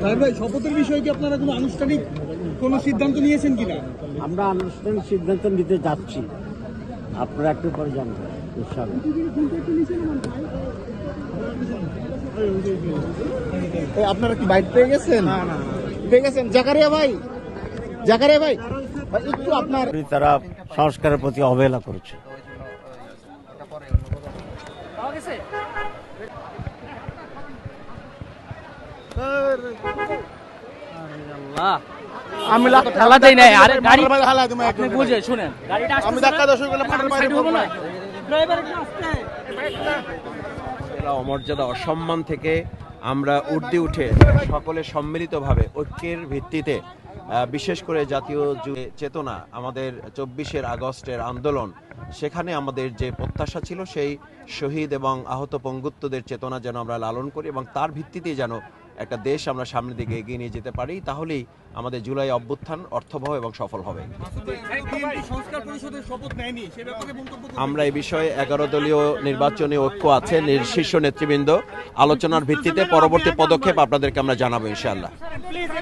তাই ভাই, শপথের বিষয়ে কি আপনারা কোনো আনুষ্ঠানিক কোনো সিদ্ধান্ত নিয়েছেন কিনা? আমরা আনুষ্ঠানিক সিদ্ধান্ত নিতে যাচ্ছি, আপনারা একটু পরে জানবেন ইনশাআল্লাহ। আপনারা কি বাইট পেয়ে গেছেন? পেয়ে গেছেন? জাকারিয়া ভাই, জাকারিয়া ভাই একটু আপনার তারা সংস্কারের প্রতি অবহেলা করেছে। আমি খেলা দেই নাই, আরে গাড়ি আপনি বুঝে শুনেন, গাড়িটা আমি ধাক্কা দর্শক অমর্যাদা অসম্মান থেকে আমরা ঊর্ধ্বে উঠে সকলে সম্মিলিতভাবে ঐক্যের ভিত্তিতে বিশেষ করে জাতীয় চেতনা, আমাদের 24 আগস্টের আন্দোলন, সেখানে আমাদের যে প্রত্যাশা ছিল সেই শহীদ এবং আহত পঙ্গুত্বদের চেতনা যেন আমরা লালন করি এবং তার ভিত্তিতে যেন একটা দেশ আমরা সামনের দিকে এগিয়ে নিয়ে যেতে পারি, তাহলেই আমাদের জুলাই অভ্যুত্থান অর্থবহ এবং সফল হবে। আমরা এই বিষয়ে 11 দলীয় নির্বাচনী ঐক্য আছে, শীর্ষ নেতৃবৃন্দ আলোচনার ভিত্তিতে পরবর্তী পদক্ষেপ আপনাদেরকে আমরা জানাবো ইনশাআল্লাহ।